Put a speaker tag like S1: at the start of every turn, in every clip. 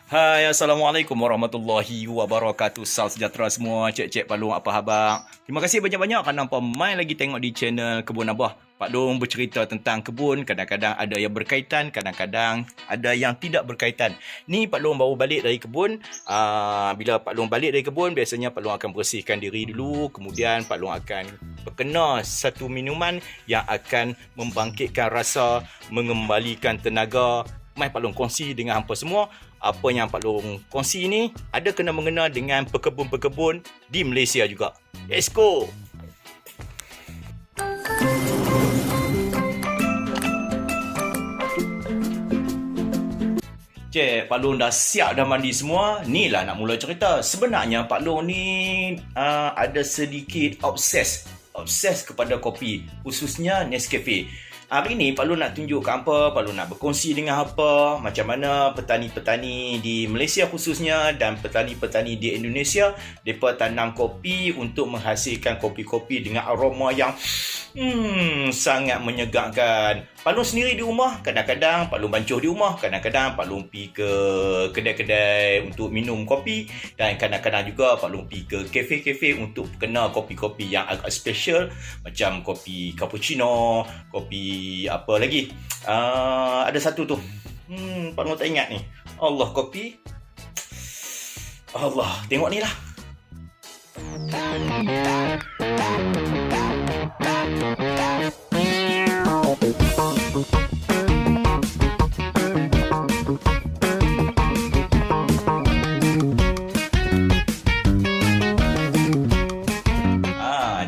S1: Hai, Assalamualaikum warahmatullahi wabarakatuh. Salam sejahtera semua. Cek-cek Pak Long, apa khabar? Terima kasih banyak-banyak kerana mai lagi tengok di channel Kebun Abah. Pak Long bercerita tentang kebun. Kadang-kadang ada yang berkaitan, kadang-kadang ada yang tidak berkaitan. Ni Pak Long baru balik dari kebun. Bila Pak Long balik dari kebun, biasanya Pak Long akan bersihkan diri dulu. Kemudian Pak Long akan berkena satu minuman yang akan membangkitkan rasa, mengembalikan tenaga. Mai Pak Long kongsi dengan hampa semua. Apa yang Pak Long kongsi ni ada kena-mengena dengan pekebun-pekebun di Malaysia juga. Let's go! Cik, Pak Long dah siap dah mandi semua. Ni lah nak mula cerita. Sebenarnya Pak Long ni ada sedikit obses kepada kopi, khususnya Nescafe. Hari ni Pak Long nak tunjukkan apa, Pak Long nak berkongsi dengan apa, macam mana petani-petani di Malaysia khususnya dan petani-petani di Indonesia mereka tanam kopi untuk menghasilkan kopi-kopi dengan aroma yang sangat menyegakkan. Pak Long sendiri di rumah, kadang-kadang Pak Long bancuh di rumah, kadang-kadang Pak Long pergi ke kedai-kedai untuk minum kopi dan kadang-kadang juga Pak Long pergi ke kafe-kafe untuk kenal kopi-kopi yang agak special macam kopi cappuccino, kopi apa lagi? Ada satu tu. Pak Long tak ingat ni. Allah, kopi. Allah, tengok ni lah.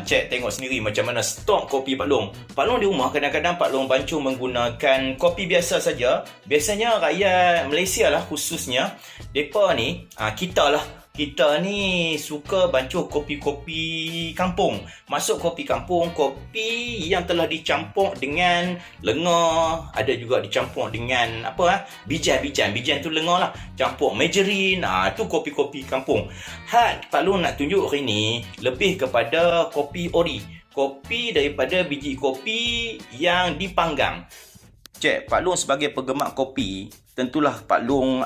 S1: Cek tengok sendiri macam mana stok kopi Pak Long. Pak Long di rumah kadang-kadang Pak Long bancuh menggunakan kopi biasa saja. Biasanya rakyat Malaysia lah khususnya, depa ni, kita ni suka bancuh kopi-kopi kampung. Masuk kopi kampung, kopi yang telah dicampur dengan lenga, ada juga dicampur dengan bijan tu lenga lah, campur margarine. Tu kopi-kopi kampung. Pak Long nak tunjuk hari ni lebih kepada kopi ori, kopi daripada biji kopi yang dipanggang. Cik, Pak Long sebagai penggemar kopi, tentulah Pak Long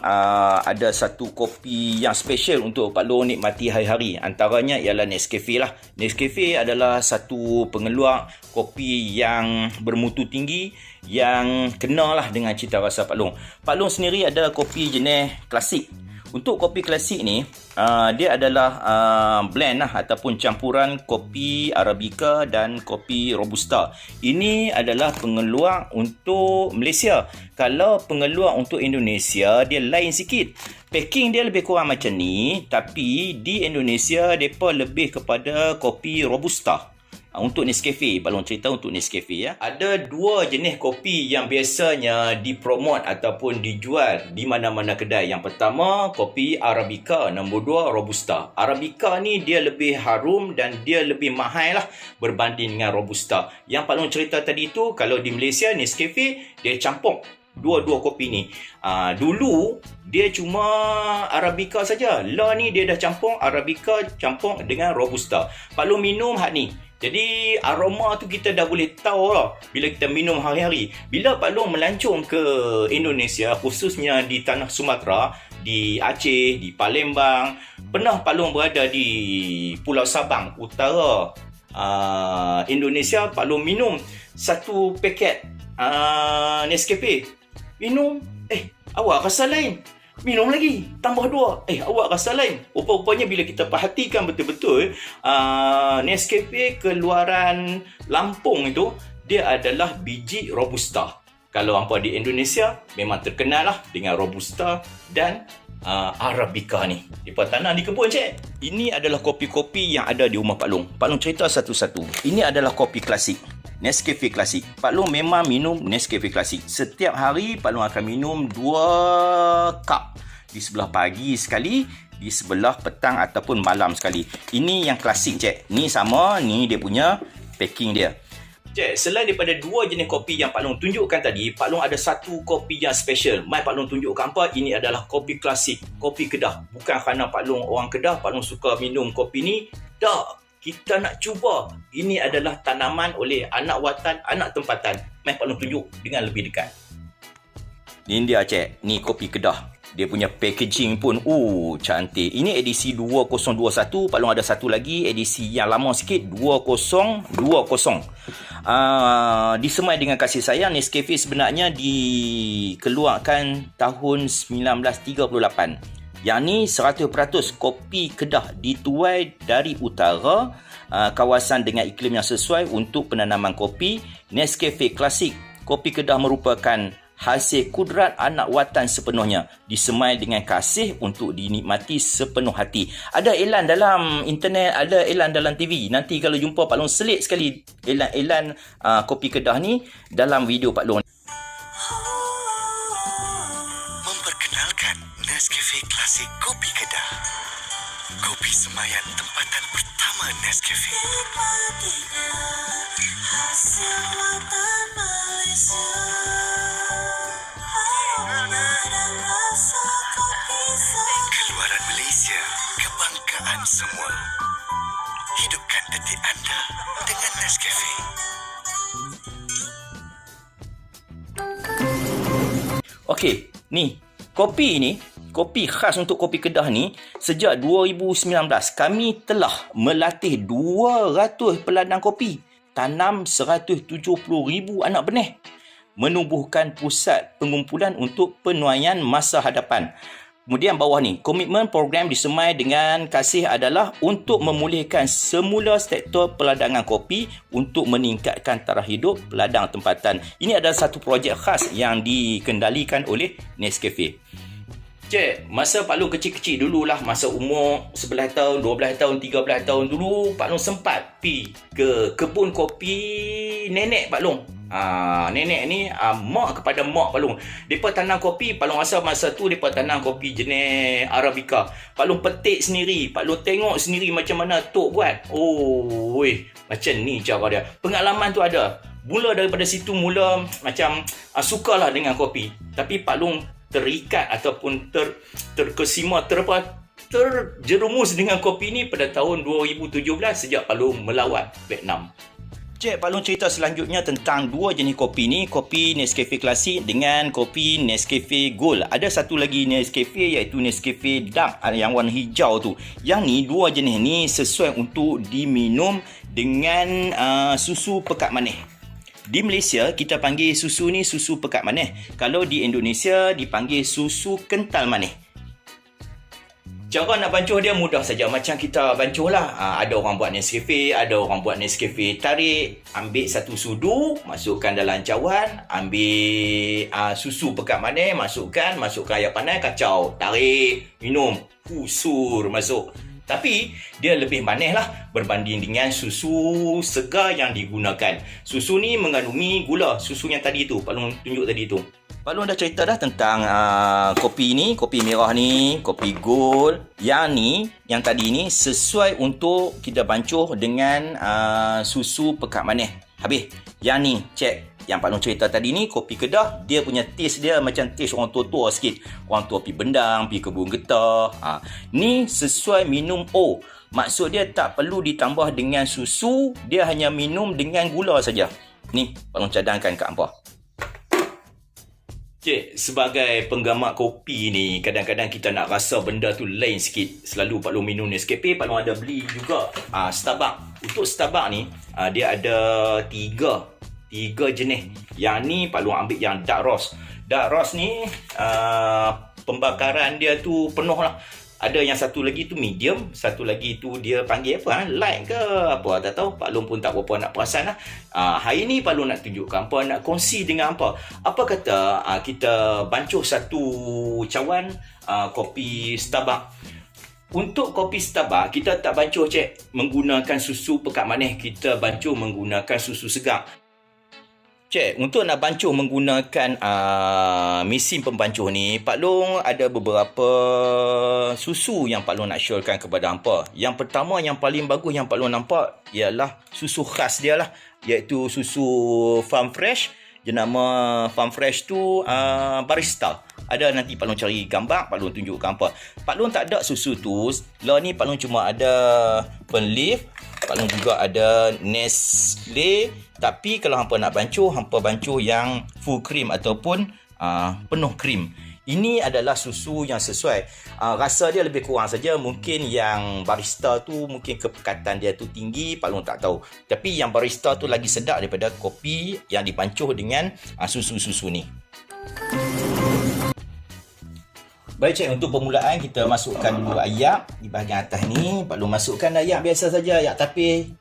S1: ada satu kopi yang special untuk Pak Long nikmati hari-hari. Antaranya ialah Nescafe lah. Nescafe adalah satu pengeluar kopi yang bermutu tinggi, yang kenalah dengan cita rasa Pak Long. Pak Long sendiri ada kopi jenis klasik. Untuk kopi klasik ni, dia adalah blend lah ataupun campuran kopi Arabica dan kopi Robusta. Ini adalah pengeluar untuk Malaysia. Kalau pengeluar untuk Indonesia, dia lain sikit. Packing dia lebih kurang macam ni, tapi di Indonesia, mereka lebih kepada kopi Robusta. Untuk Nescafe, Pak Long cerita untuk Nescafe ya. Ada dua jenis kopi yang biasanya dipromot ataupun dijual di mana-mana kedai. Yang pertama, kopi Arabica, nombor dua Robusta. Arabica ni dia lebih harum dan dia lebih mahal lah berbanding dengan Robusta. Yang Pak Long cerita tadi tu, kalau di Malaysia Nescafe dia campur dua-dua kopi ni. Dulu dia cuma Arabica saja. Lah ni dia dah campur Arabica campur dengan Robusta. Pak Long minum hak ni. Jadi aroma tu kita dah boleh tahu lah bila kita minum hari-hari. Bila Pak Long melancong ke Indonesia, khususnya di tanah Sumatera, di Aceh, di Palembang, pernah Pak Long berada di Pulau Sabang, utara Indonesia. Pak Long minum satu paket Nescafe. Minum, awak rasa lain. Minum lagi, tambah dua. Awak rasa lain. Rupa-rupanya bila kita perhatikan betul-betul, Nescafe keluaran Lampung itu, dia adalah biji Robusta. Kalau hampa di Indonesia, memang terkenal lah dengan Robusta dan Arabica ni. Mereka tanam di kebun, cik. Ini adalah kopi-kopi yang ada di rumah Pak Long. Pak Long cerita satu-satu. Ini adalah kopi klasik. Nescafe klasik. Pak Long memang minum Nescafe klasik. Setiap hari Pak Long akan minum 2 cup. Di sebelah pagi sekali, di sebelah petang ataupun malam sekali. Ini yang klasik, cik. Ni sama, ni dia punya packing dia. Cik, selain daripada dua jenis kopi yang Pak Long tunjukkan tadi, Pak Long ada satu kopi yang special. Mai Pak Long tunjukkan apa? Ini adalah kopi klasik, kopi Kedah. Bukan kerana Pak Long orang Kedah, Pak Long suka minum kopi ni. Tak. Kita nak cuba. Ini adalah tanaman oleh anak watan, anak tempatan. Mai Pak Long tunjuk dengan lebih dekat. Ni dia, cik. Ni kopi Kedah. Dia punya packaging pun cantik. Ini edisi 2021. Pak Long ada satu lagi edisi yang lama sikit, 2020. Disemai dengan kasih sayang. Nescafe sebenarnya dikeluarkan tahun 1938. Yang ni 100% kopi Kedah dituai dari utara, kawasan dengan iklim yang sesuai untuk penanaman kopi. Nescafe Klasik Kopi Kedah merupakan hasil kudrat anak watan sepenuhnya, disemai dengan kasih untuk dinikmati sepenuh hati. Ada iklan dalam internet, ada iklan dalam TV. Nanti kalau jumpa Pak Long selit sekali iklan Kopi Kedah ni dalam video Pak Long.
S2: Memperkenalkan Nescafe Klasik Kopi Kedah. Kopi semayan tempatan pertama Nescafe. Hasil watan Malaysia. Aroma dan rasa kopi keluaran Malaysia, kebanggaan semua. Hidupkan detik anda dengan Nescafe.
S1: Okey, ni kopi khas untuk Kopi Kedah ni, sejak 2019 kami telah melatih 200 peladang kopi, tanam 170,000 anak benih, menubuhkan pusat pengumpulan untuk penuaian masa hadapan. Kemudian bawah ni, komitmen program disemai dengan kasih adalah untuk memulihkan semula sektor peladangan kopi untuk meningkatkan taraf hidup peladang tempatan. Ini adalah satu projek khas yang dikendalikan oleh Nescafe. Cik, masa Pak Long kecil-kecil dululah, masa umur 11 tahun, 12 tahun, 13 tahun dulu, Pak Long sempat pergi ke kebun kopi nenek Pak Long. Nenek ni mak kepada mak Pak Long. Depa tanam kopi, Pak Long rasa masa tu depa tanam kopi jenis Arabica. Pak Long petik sendiri, Pak Long tengok sendiri macam mana tok buat. Macam ni cara dia. Pengalaman tu ada. Mula daripada situ macam sukalah dengan kopi. Tapi Pak Long terikat ataupun terkesima, terjerumus dengan kopi ni pada tahun 2017 sejak Pak Long melawat Vietnam. Cik, Pak Long cerita selanjutnya tentang dua jenis kopi ni, kopi Nescafe Klasik dengan kopi Nescafe Gold. Ada satu lagi Nescafe iaitu Nescafe Dark yang warna hijau tu. Yang ni, dua jenis ni sesuai untuk diminum dengan susu pekat manis. Di Malaysia, kita panggil susu ni susu pekat manis. Kalau di Indonesia, dipanggil susu kental manis. Cara nak bancuh dia mudah saja. Macam kita bancuh lah. Ada orang buat Nescafe, ada orang buat Nescafe tarik. Ambil satu sudu, masukkan dalam cawan. Ambil susu pekat manis, masukkan air panas, kacau. Tarik, minum. Sur masuk. Tapi dia lebih manis lah berbanding dengan susu segar yang digunakan. Susu ni mengandungi gula. Susu yang tadi tu, Pak Long tunjuk tadi tu. Pak Long dah cerita dah tentang kopi ni, kopi merah ni, kopi gold. Yang ni, yang tadi ni sesuai untuk kita bancuh dengan susu pekat manis. Habis. Yang ni, cek. Yang Pak Long cerita tadi ni, kopi Kedah, dia punya taste dia macam taste orang tua-tua sikit. Orang tua pergi bendang, pergi kebun getah. Ni sesuai minum O. Maksud dia tak perlu ditambah dengan susu, dia hanya minum dengan gula saja. Ni, Pak Long cadangkan kat hampa. Cik, sebagai penggemar kopi ni, kadang-kadang kita nak rasa benda tu lain sikit. Selalu Pak Long minum Nescafe, Pak Long ada beli juga Starbucks. Untuk Starbucks ni, dia ada tiga jenis. Yang ni Pak Long ambil yang dark roast. Dark roast ni pembakaran dia tu penuh lah. Ada yang satu lagi tu medium, satu lagi tu dia panggil apa, light ke apa, tak tahu. Pak Long pun tak berapa nak perasan lah. Hari ni Pak Long nak tunjukkan apa, nak kongsi dengan apa. Apa kata kita bancuh satu cawan kopi Starbucks. Untuk kopi Starbucks, kita tak bancuh menggunakan susu pekat manis, kita bancuh menggunakan susu segar. Untuk nak bancuh menggunakan mesin pembancuh ni, Pak Long ada beberapa susu yang Pak Long nak syorkan kepada hampa. Yang pertama, yang paling bagus yang Pak Long nampak ialah susu khas dia lah, iaitu susu Farm Fresh. Jenama Farm Fresh tu Barista. Ada nanti Pak Long cari gambar, Pak Long tunjuk ke hampa. Pak Long tak ada susu tu. Lah ni Pak Long cuma ada Pearl, Pak Long juga ada Nestle. Tapi kalau hampa nak bancuh, hampa bancuh yang full cream ataupun penuh krim. Ini adalah susu yang sesuai. Rasa dia lebih kurang saja. Mungkin yang barista tu mungkin kepekatan dia tu tinggi, Pak Long tak tahu. Tapi yang barista tu lagi sedap daripada kopi yang dipancuh dengan susu-susu ni. Baik cik, untuk permulaan kita masukkan dulu ayak di bahagian atas ni. Pak Long masukkan ayak biasa saja, ayak tapis.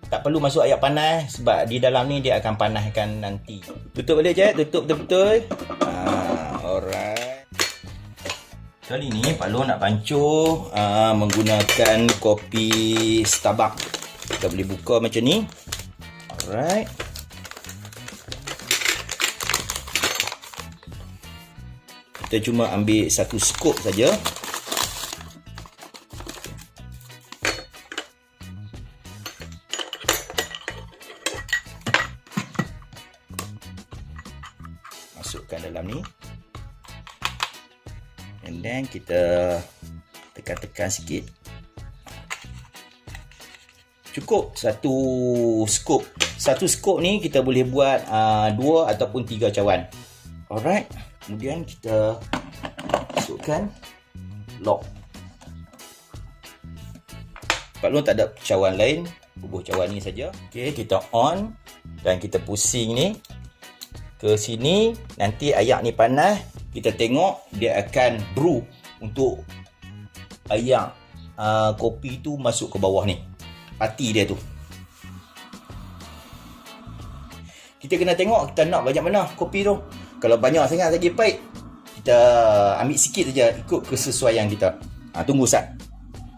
S1: Tak perlu masuk ayak panas sebab di dalam ni dia akan panaskan nanti. Tutup balik cik, tutup betul-betul. Alright. Kali ni Pak Long nak pancuh menggunakan kopi Starbucks. Kita boleh buka macam ni. Alright. Kita cuma ambil satu scoop saja. Masukkan dalam ni. And then kita tekan-tekan sikit. Cukup satu scoop. Satu scoop ni kita boleh buat 2 ataupun 3 cawan. Alright. Kemudian kita masukkan lock. Pak Long tak ada cawan lain, bubuh cawan ni saja. Okey, kita on dan kita pusing ni ke sini. Nanti ayak ni panas, kita tengok dia akan brew untuk ayak kopi tu masuk ke bawah ni, pati dia tu. Kita kena tengok kita nak banyak mana kopi tu. Kalau banyak sangat lagi pahit, kita ambil sikit saja ikut kesesuaian kita. Tunggu sat.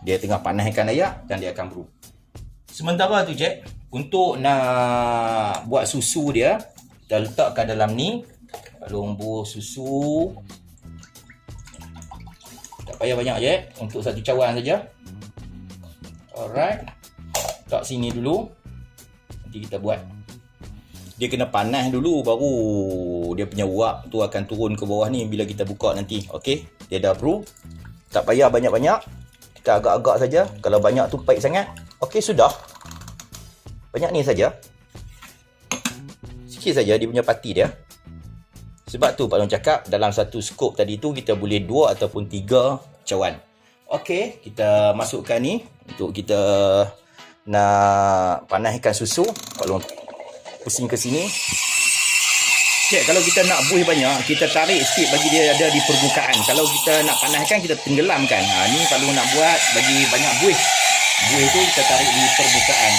S1: Dia tengah panaskan ayak dan dia akan brew. Sementara tu cik, untuk nak buat susu dia, kita letakkan dalam ni. Kalau buah susu, tak payah banyak je, untuk satu cawan saja. Alright. Letak sini dulu. Nanti kita buat. Dia kena panas dulu baru dia punya uap tu akan turun ke bawah ni bila kita buka nanti. Okey, dia dah brew. Tak payah banyak-banyak. Kita agak-agak saja. Kalau banyak tu pahit sangat. Okey, sudah. Banyak ni saja. Sikit saja dia punya pati dia. Sebab tu Pak Long cakap dalam satu scoop tadi tu kita boleh 2 ataupun 3 cawan. Okey, kita masukkan ni untuk kita nak panaskan susu. Pak Long pusing ke sini. Cik, kalau kita nak buih banyak, kita tarik sikit bagi dia ada di permukaan. Kalau kita nak panaskan, kita tenggelamkan. Ni Pak Long nak buat bagi banyak buih. Buih tu kita tarik di permukaan.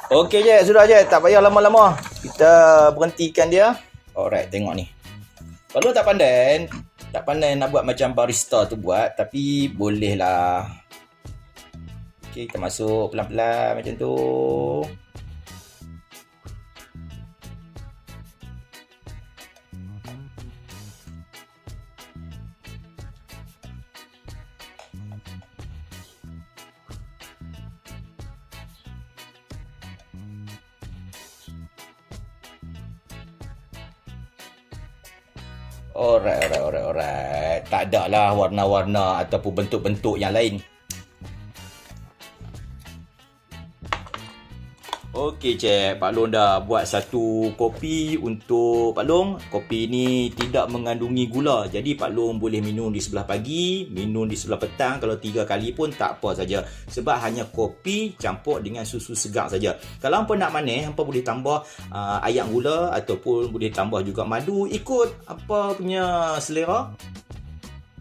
S1: Okey je, sudah je. Tak payah lama-lama. Kita berhentikan dia. Alright, tengok ni. Kalau tak pandai nak buat macam barista tu buat, tapi boleh lah. Okey, kita masuk pelan-pelan macam tu. Alright. Tak ada lah warna-warna ataupun bentuk-bentuk yang lain. Okey cik, Pak Long dah buat satu kopi untuk Pak Long. Kopi ni tidak mengandungi gula. Jadi Pak Long boleh minum di sebelah pagi, minum di sebelah petang. Kalau 3 kali pun tak apa saja. Sebab hanya kopi campur dengan susu segar saja. Kalau hampa nak manis, hampa boleh tambah ayak gula ataupun boleh tambah juga madu. Ikut apa punya selera.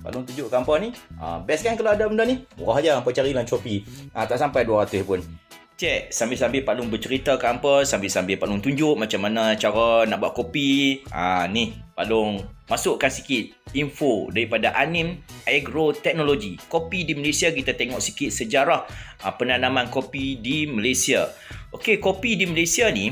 S1: Pak Long tunjuk ke hampa ni. Best kan kalau ada benda ni? Murah je, hampa cari dalam Shopee. Tak sampai 200 pun. Cik, sambil-sambil Pak Long bercerita ke hampa, sambil-sambil Pak Long tunjuk macam mana cara nak buat kopi. Ni, Pak Long masukkan sikit info daripada Anim Agrotechnology. Kopi di Malaysia, kita tengok sikit sejarah penanaman kopi di Malaysia. Okey, kopi di Malaysia ni,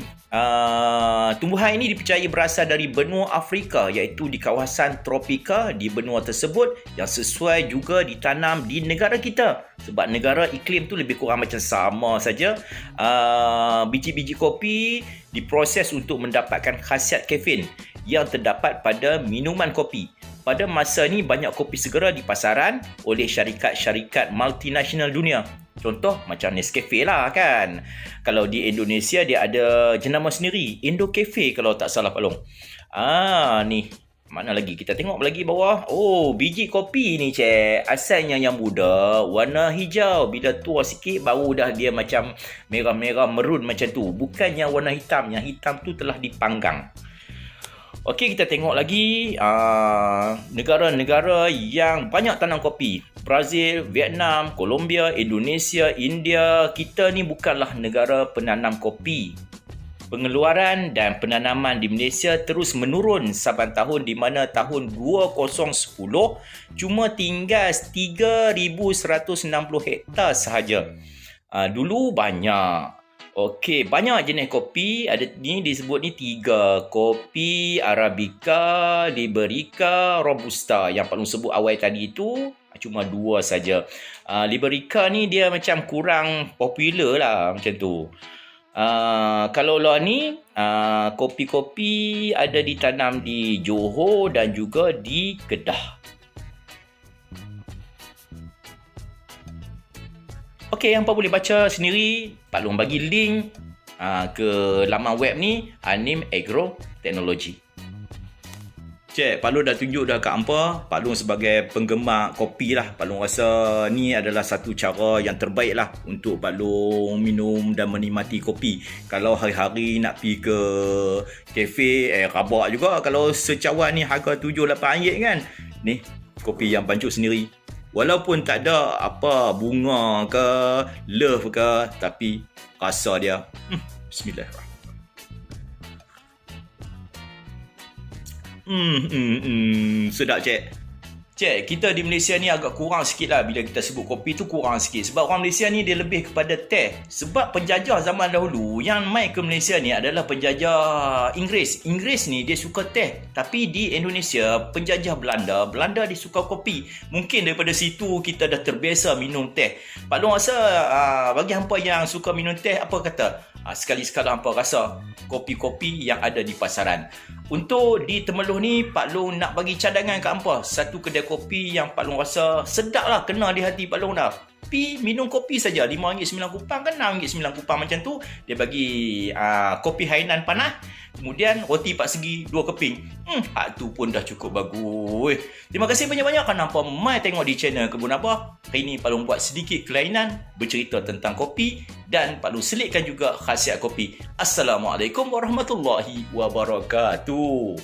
S1: tumbuhan ini dipercayai berasal dari benua Afrika, iaitu di kawasan tropika di benua tersebut yang sesuai juga ditanam di negara kita. Sebab negara iklim tu lebih kurang macam sama saja. Biji-biji kopi diproses untuk mendapatkan khasiat kafein yang terdapat pada minuman kopi. Pada masa ni banyak kopi segera di pasaran oleh syarikat-syarikat multinasional dunia. Contoh macam Nescafe lah kan. Kalau di Indonesia dia ada jenama sendiri, Indo Cafe kalau tak salah Pak Long. Ni. Mana lagi? Kita tengok lagi bawah. Oh, biji kopi ni, cik. Asalnya yang muda, warna hijau. Bila tua sikit, baru dah dia macam merah-merah merun macam tu. Bukan yang warna hitam. Yang hitam tu telah dipanggang. Okey, kita tengok lagi negara-negara yang banyak tanam kopi. Brazil, Vietnam, Colombia, Indonesia, India. Kita ni bukanlah negara penanam kopi. Pengeluaran dan penanaman di Malaysia terus menurun saban tahun, di mana tahun 2010 cuma tinggal 3,160 hektar sahaja. Dulu banyak. Okey, banyak jenis kopi. Ada ni disebut ni 3. Kopi Arabica, Liberica, Robusta. Yang paling sebut awal tadi itu cuma 2 saja. Liberica ni dia macam kurang popular lah macam tu. Kalau lah ni kopi-kopi ada ditanam di Johor dan juga di Kedah. Okey, hangpa boleh baca sendiri. Pak Long bagi link ke laman web ni, Anim Agro Technology. Cik, Pak Long dah tunjuk dah kat hampa. Pak Long sebagai penggemar kopi lah. Pak Long rasa ni adalah satu cara yang terbaik lah untuk Pak Long minum dan menikmati kopi. Kalau hari-hari nak pergi ke kafe, rabak juga. Kalau secawan ni harga RM7-8 kan. Ni, kopi yang Pancuk sendiri. Walaupun tak ada apa bunga ke, love ke, tapi rasa dia, bismillahirrahmanirrahim. Sedap, cik. Cik, kita di Malaysia ni agak kurang sikit lah bila kita sebut kopi tu kurang sikit. Sebab orang Malaysia ni dia lebih kepada teh. Sebab penjajah zaman dahulu yang mai ke Malaysia ni adalah penjajah Inggeris. Inggeris ni dia suka teh. Tapi di Indonesia, penjajah Belanda, Belanda dia suka kopi. Mungkin daripada situ kita dah terbiasa minum teh. Pak Long rasa bagi hampa yang suka minum teh, apa kata? Sekali-sekala hampa rasa kopi-kopi yang ada di pasaran. Untuk di Temeloh ni, Pak Long nak bagi cadangan kat hampa. Satu kedai kopi yang Pak Long rasa sedap lah, kena di hati Pak Long dah. Pi minum kopi saja RM5 9 kupang kan, RM6 9 kupang macam tu. Dia bagi kopi Hainan panas, kemudian roti 4 segi 2 keping. Hak tu pun dah cukup bagus. Terima kasih banyak-banyak kerana hampa mai tengok di channel Kebun Abah. Hari ni Pak Long buat sedikit kelainan bercerita tentang kopi dan Pak Long selitkan juga khasiat kopi. Assalamualaikum warahmatullahi wabarakatuh.